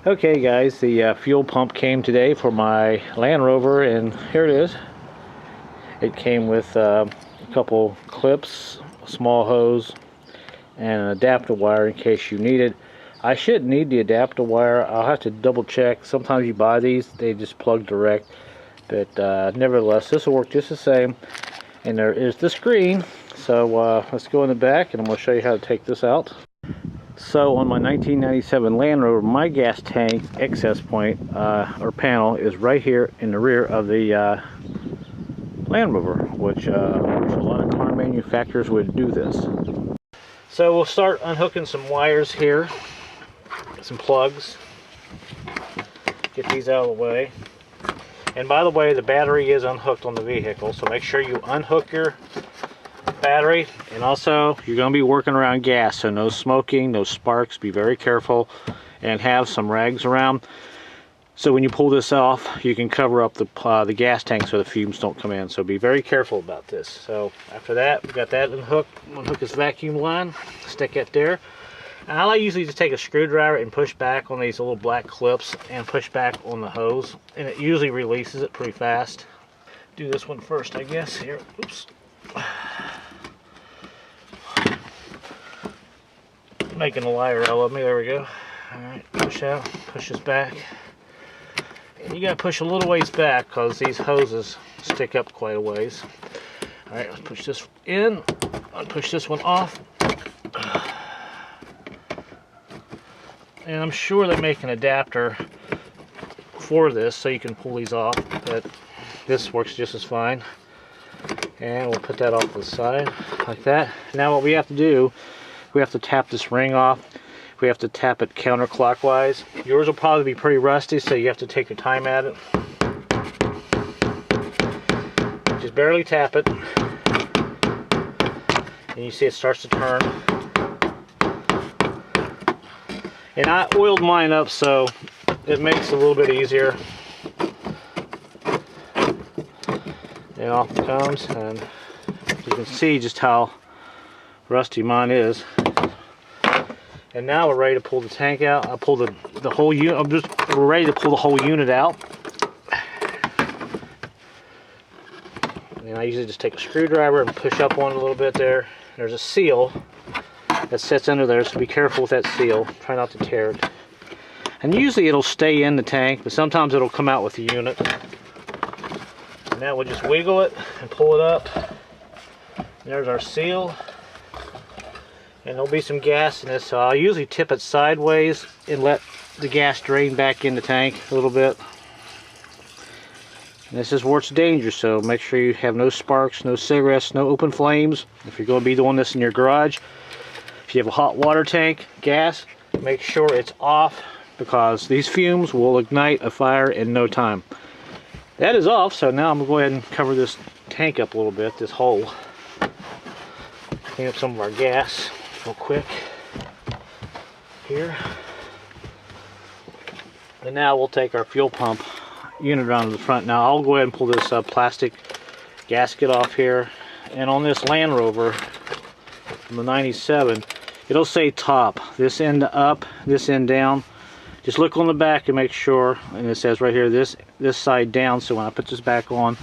Okay guys, the fuel pump came today for my Land Rover, and here it is. It came with a couple clips, a small hose, and an adapter wire in case you need it. I shouldn't need the adapter wire. I'll have to double check. Sometimes you buy these, they just plug direct, but nevertheless this will work just the same. And there is the screen, so let's go in the back and I'm going to show you how to take this out. So on my 1997 Land Rover, my gas tank access point or panel is right here in the rear of the Land Rover, which a lot of car manufacturers would do this. So we'll start unhooking some wires here, some plugs, get these out of the way. And by the way, the battery is unhooked on the vehicle, so make sure you unhook your battery. And also you're going to be working around gas, so no smoking, no sparks. Be very careful and have some rags around, so when you pull this off you can cover up the gas tank so the fumes don't come in. So be very careful about this. So after that, we got that unhooked. Unhook this vacuum line, stick it there, and I usually just take a screwdriver and push back on these little black clips and push back on the hose, and it usually releases it pretty fast. Do this one first, I guess. Here, oops. Making a liar out of me. There we go. Alright, push out, push this back. And you gotta push a little ways back because these hoses stick up quite a ways. Alright, let's push this in. I'll push this one off. And I'm sure they make an adapter for this so you can pull these off, but this works just as fine. And we'll put that off to the side like that. Now what we have to do, we have to tap this ring off. We have to tap it counterclockwise. Yours will probably be pretty rusty, so you have to take your time at it. Just barely tap it. And you see it starts to turn. And I oiled mine up so it makes it a little bit easier. And off it comes, and you can see just how rusty mine is. And now we're ready to pull the tank out. I'll pull the whole unit. We're ready to pull the whole unit out. And I usually just take a screwdriver and push up on it a little bit there. There's a seal that sits under there, so be careful with that seal. Try not to tear it. And usually it'll stay in the tank, but sometimes it'll come out with the unit. And now we'll just wiggle it and pull it up. There's our seal. And there'll be some gas in this, so I'll usually tip it sideways and let the gas drain back in the tank a little bit. And this is where it's dangerous, so make sure you have no sparks, no cigarettes, no open flames. If you're going to be doing this in your garage, if you have a hot water tank, gas, make sure it's off, because these fumes will ignite a fire in no time. That is off, so now I'm going to go ahead and cover this tank up a little bit, this hole. Clean up some of our gas real quick here. And now we'll take our fuel pump unit around to the front. Now I'll go ahead and pull this plastic gasket off here. And on this Land Rover from the 97, it'll say top. This end up, this end down. Just look on the back and make sure, and it says right here, this side down, so when I put this back on,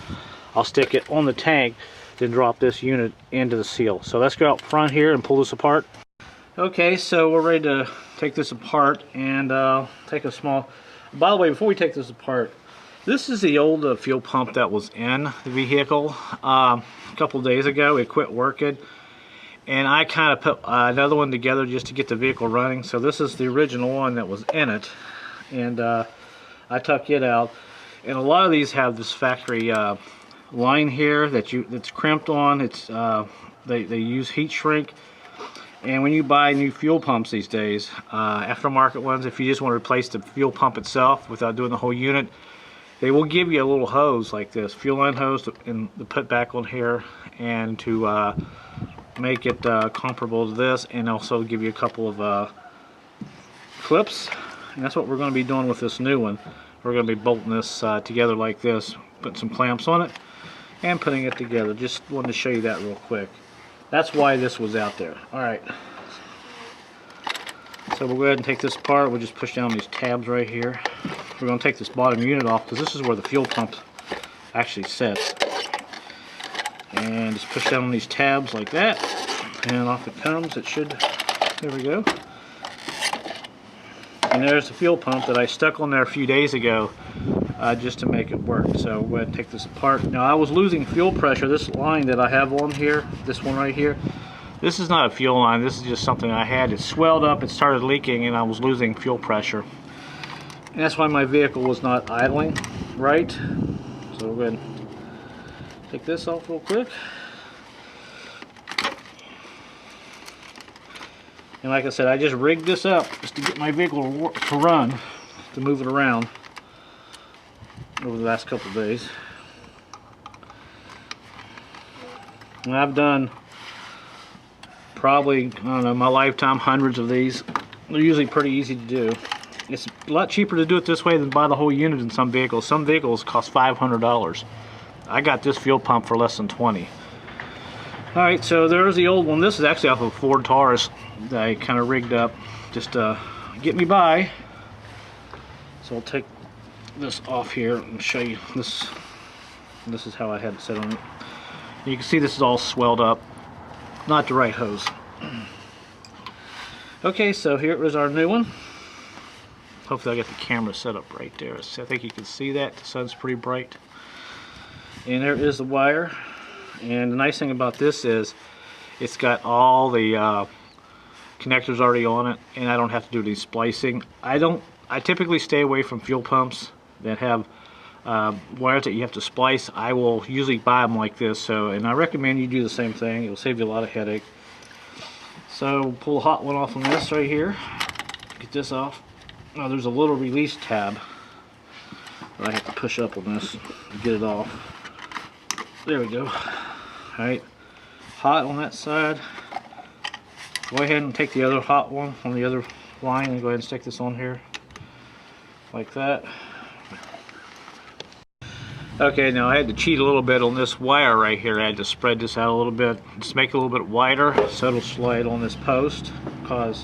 I'll stick it on the tank, then drop this unit into the seal. So let's go out front here and pull this apart. Okay, so we're ready to take this apart and take a small... By the way, before we take this apart, this is the old fuel pump that was in the vehicle. A couple days ago, it quit working, and I kind of put another one together just to get the vehicle running. So this is the original one that was in it, and I took it out. And a lot of these have this factory line here that's crimped on. It's they use heat shrink. And when you buy new fuel pumps these days, aftermarket ones, if you just want to replace the fuel pump itself without doing the whole unit, they will give you a little hose like this, fuel line hose, to put back on here, and to make it comparable to this, and also give you a couple of clips. And that's what we're going to be doing with this new one. We're going to be bolting this together like this, putting some clamps on it, and putting it together. Just wanted to show you that real quick. That's why this was out there. Alright. So we'll go ahead and take this apart. We'll just push down these tabs right here. We're going to take this bottom unit off because this is where the fuel pump actually sits. And just push down on these tabs like that. And off it comes. It should, there we go. And there's the fuel pump that I stuck on there a few days ago just to make it work. So we'll go ahead and take this apart. Now I was losing fuel pressure. This line that I have on here, this one right here, this is not a fuel line. This is just something I had. It swelled up, it started leaking, and I was losing fuel pressure. And that's why my vehicle was not idling right. So we'll go ahead and take this off real quick. And like I said, I just rigged this up just to get my vehicle to run, to move it around over the last couple of days. And I've done probably, I don't know, my lifetime, hundreds of these. They're usually pretty easy to do. It's a lot cheaper to do it this way than buy the whole unit in some vehicles. Some vehicles cost $500. I got this fuel pump for less than $20. Alright, so there's the old one. This is actually off of a Ford Taurus that I kind of rigged up just to get me by. So I'll take this off here and show you this. This is how I had it set on it. You can see this is all swelled up. Not the right hose. Okay, so here is our new one. Hopefully I got the camera set up right there. So I think you can see that. The sun's pretty bright. And there is the wire. And the nice thing about this is it's got all the connectors already on it, and I don't have to do any splicing. I typically stay away from fuel pumps that have wires that you have to splice. I will usually buy them like this, and I recommend you do the same thing. It'll save you a lot of headache. So pull the hot one off on this right here. Get this off. Now there's a little release tab that I have to push up on this to get it off. There we go. Alright, hot on that side. Go ahead and take the other hot one on the other line and go ahead and stick this on here like that. Okay, now I had to cheat a little bit on this wire right here. I had to spread this out a little bit, just make it a little bit wider so it'll slide on this post, because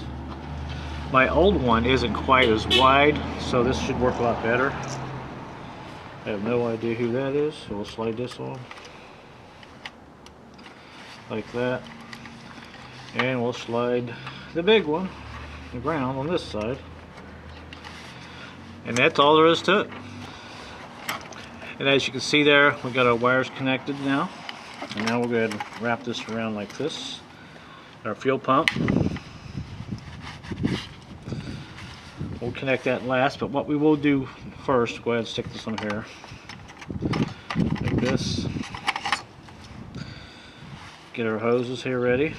my old one isn't quite as wide, so this should work a lot better. I have no idea who that is, so we'll slide this on like that, and we'll slide the big one, the ground, on this side, and that's all there is to it. And as you can see there, we got our wires connected now, and now we'll go ahead and wrap this around like this. Our fuel pump, we'll connect that last, but what we will do first, go ahead and stick this on here like this. Get our hoses here ready.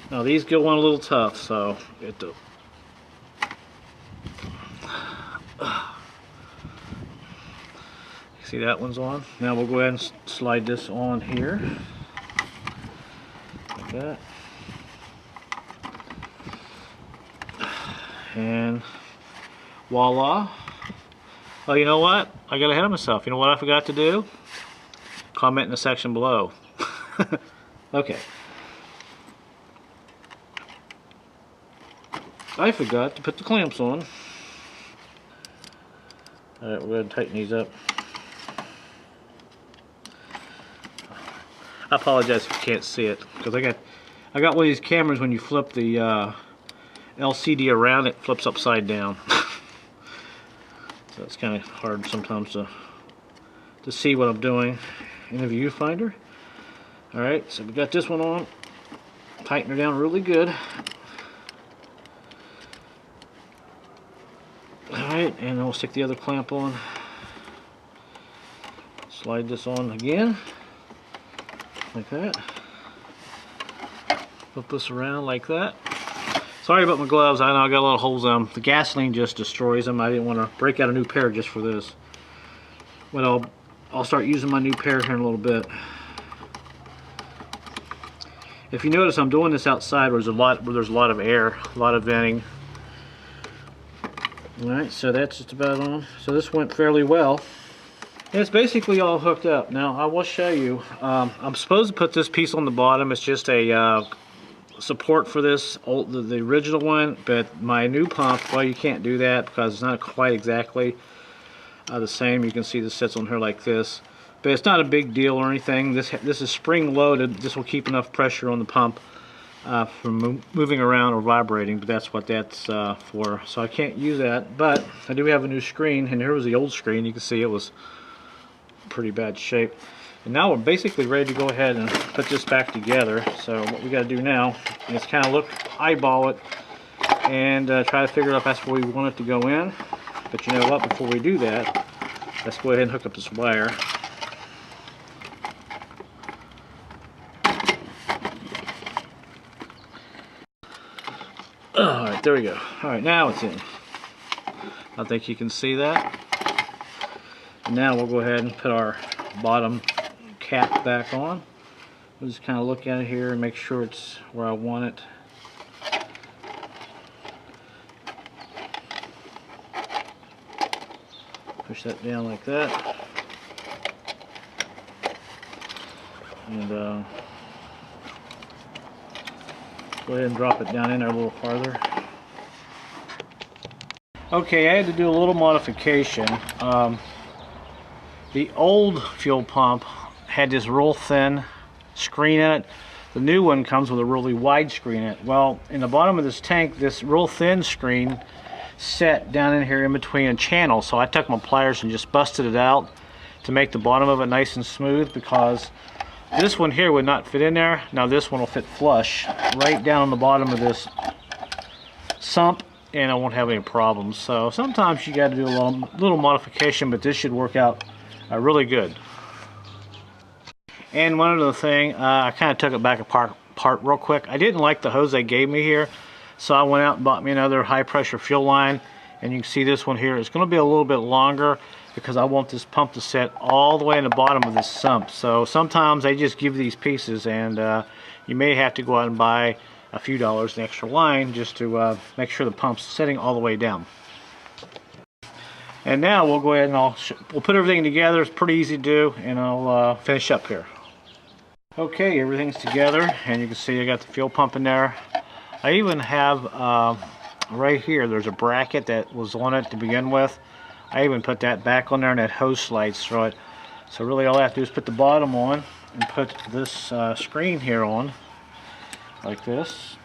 Now these go on a little tough, so it do. See, that one's on. Now we'll go ahead and slide this on here like that, and voila. Oh, you know what? I got ahead of myself. You know what I forgot to do? Comment in the section below. Okay. I forgot to put the clamps on. Alright, we're going to tighten these up. I apologize if you can't see it, because I got one of these cameras. When you flip the LCD around, it flips upside down. So it's kind of hard sometimes to see what I'm doing in the viewfinder. Alright, so we got this one on. Tighten her down really good. Alright, and then we'll stick the other clamp on. Slide this on again, like that. Flip this around like that. Sorry about my gloves. I know I got a lot of holes in them. The gasoline just destroys them. I didn't want to break out a new pair just for this. But I'll start using my new pair here in a little bit. If you notice, I'm doing this outside where there's a lot of air, a lot of venting. Alright, so that's just about on. So this went fairly well. And it's basically all hooked up. Now I will show you. I'm supposed to put this piece on the bottom. It's just a support for this the original one, but my new pump, well, you can't do that because it's not quite exactly the same. You can see this sits on here like this, but it's not a big deal or anything. This is spring loaded. This will keep enough pressure on the pump from moving around or vibrating, but that's what that's for. So I can't use that, but I do have a new screen, and here was the old screen. You can see it was pretty bad shape. And now we're basically ready to go ahead and put this back together. So what we got to do now is kind of eyeball it, and try to figure out if that's where we want it to go in. But you know what? Before we do that, let's go ahead and hook up this wire. Alright, there we go. Alright, now it's in. I think you can see that. And now we'll go ahead and put our bottom cap back on. We'll just kind of look at it here and make sure it's where I want it. Push that down like that. And go ahead and drop it down in there a little farther. Okay, I had to do a little modification. The old fuel pump had this real thin screen in it. The new one comes with a really wide screen in it. Well, in the bottom of this tank, this real thin screen set down in here in between a channel. So I took my pliers and just busted it out to make the bottom of it nice and smooth, because this one here would not fit in there. Now this one will fit flush right down on the bottom of this sump, and I won't have any problems. So sometimes you got to do a little modification, but this should work out really good. And one other thing, I kind of took it back apart real quick. I didn't like the hose they gave me here, so I went out and bought me another high pressure fuel line. And you can see this one here is going to be a little bit longer because I want this pump to set all the way in the bottom of this sump. So sometimes they just give these pieces, and you may have to go out and buy a few dollars an extra line just to make sure the pump's setting all the way down. And now we'll go ahead and we'll put everything together. It's pretty easy to do, and I'll finish up here. Okay, everything's together, and you can see I got the fuel pump in there. I even have right here, there's a bracket that was on it to begin with. I even put that back on there, and that hose slides through it. So really all I have to do is put the bottom on and put this screen here on like this.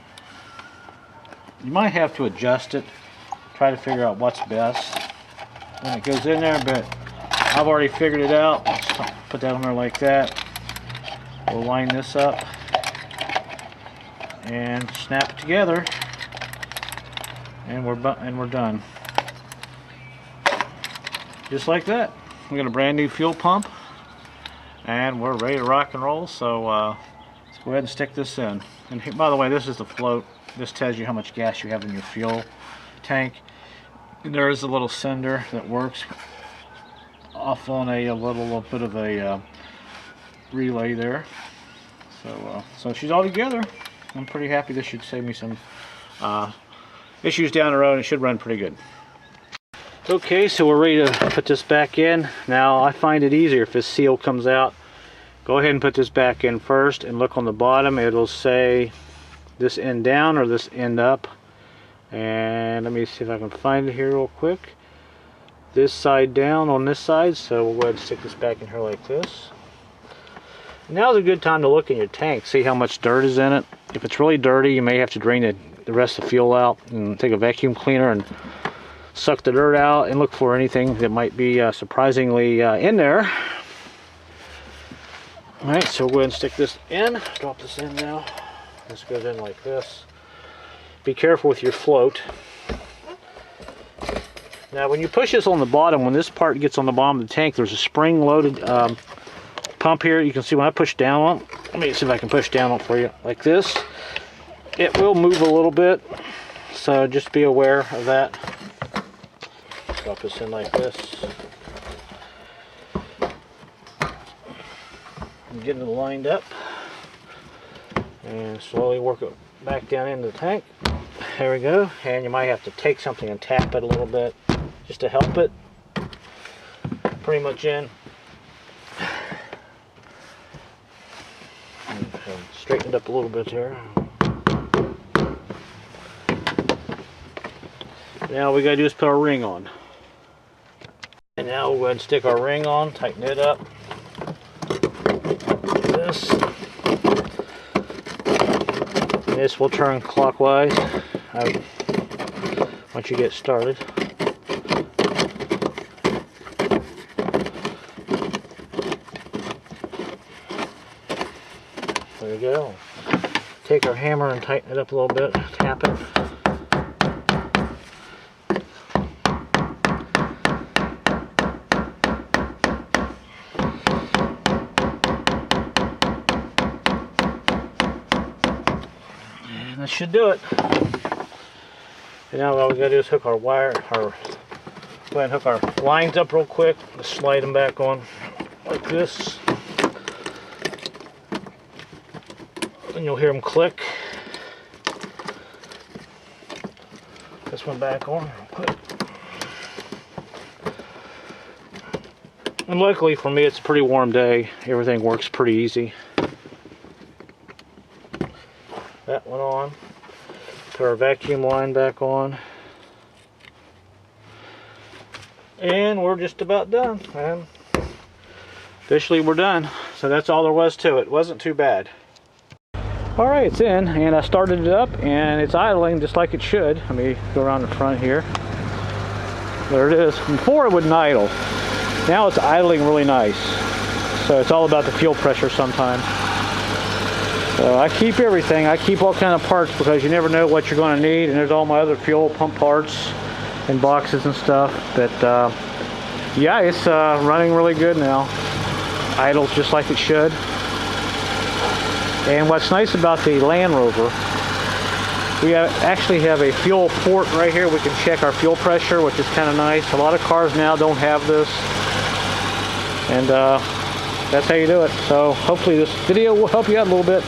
You might have to adjust it, try to figure out what's best when it goes in there, but I've already figured it out. Let's put that on there like that. We'll line this up and snap it together, and we're done. Just like that. We got a brand new fuel pump, and we're ready to rock and roll. So let's go ahead and stick this in. And by the way, this is the float. This tells you how much gas you have in your fuel tank. And there is a little sender that works off on a little bit of a relay there. So she's all together. I'm pretty happy. This should save me some issues down the road. It should run pretty good. Okay, so we're ready to put this back in. Now I find it easier if this seal comes out. Go ahead and put this back in first, and look on the bottom. It'll say this end down or this end up. And let me see if I can find it here real quick. This side down on this side. So we'll go ahead and stick this back in here like this. Now's a good time to look in your tank, see how much dirt is in it. If it's really dirty, you may have to drain the rest of the fuel out and take a vacuum cleaner and suck the dirt out and look for anything that might be surprisingly in there. Alright, so we'll go ahead and stick this in. Drop this in now. This goes in like this. Be careful with your float. Now when you push this on the bottom, when this part gets on the bottom of the tank, there's a spring-loaded pump here. You can see when I push down on it, let me see if I can push down on it for you, like this. It will move a little bit, so just be aware of that. Drop this in like this. And get it lined up. And slowly work it back down into the tank. There we go. And you might have to take something and tap it a little bit just to help it. Pretty much in. And straighten it up a little bit there. Now we gotta do is put our ring on. And now we'll go ahead and stick our ring on, tighten it up. This. And this will turn clockwise once you get started. There we go. Take our hammer and tighten it up a little bit, tap it. That should do it. And now all we gotta do is hook our wire, go ahead and hook our lines up real quick. Just slide them back on like this. And you'll hear them click. This one back on real quick. And luckily for me, it's a pretty warm day. Everything works pretty easy. That one on. Put our vacuum line back on. And we're just about done. And officially we're done. So that's all there was to it. It wasn't too bad. Alright, it's in, and I started it up, and it's idling just like it should. Let me go around the front here. There it is. Before it wouldn't idle. Now it's idling really nice. So it's all about the fuel pressure sometimes. So I keep everything. I keep all kind of parts because you never know what you're going to need. And there's all my other fuel pump parts and boxes and stuff. But yeah, it's running really good now. Idles just like it should. And what's nice about the Land Rover, we actually have a fuel port right here. We can check our fuel pressure, which is kind of nice. A lot of cars now don't have this. And that's how you do it. So hopefully this video will help you out a little bit.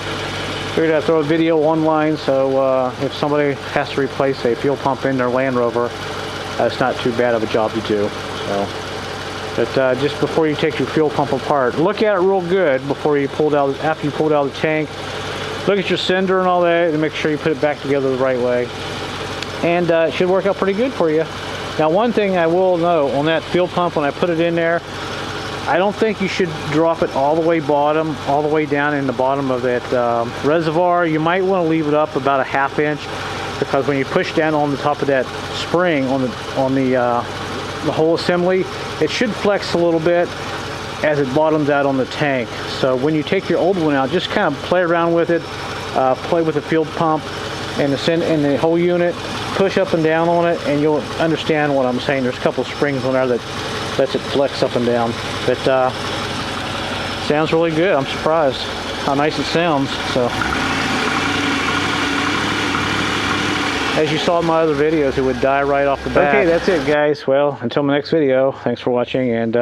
Figured I'd throw a video online, so if somebody has to replace a fuel pump in their Land Rover, it's not too bad of a job to do. So, but just before you take your fuel pump apart, look at it real good before you pull it out. After you pull it out of the tank, look at your sender and all that, and make sure you put it back together the right way. And it should work out pretty good for you. Now, one thing I will know on that fuel pump when I put it in there, I don't think you should drop it all the way bottom, all the way down in the bottom of that reservoir. You might want to leave it up about a ½ inch, because when you push down on the top of that spring on the whole assembly, it should flex a little bit as it bottoms out on the tank. So when you take your old one out, just kind of play around with it, play with the fuel pump and the whole unit, push up and down on it, and you'll understand what I'm saying. There's a couple springs on there that lets it flex up and down. But sounds really good. I'm surprised how nice it sounds. So as you saw in my other videos, it would die right off the bat. Okay, that's it, guys. Well, until my next video, thanks for watching, and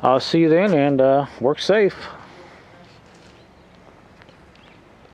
I'll see you then, and work safe.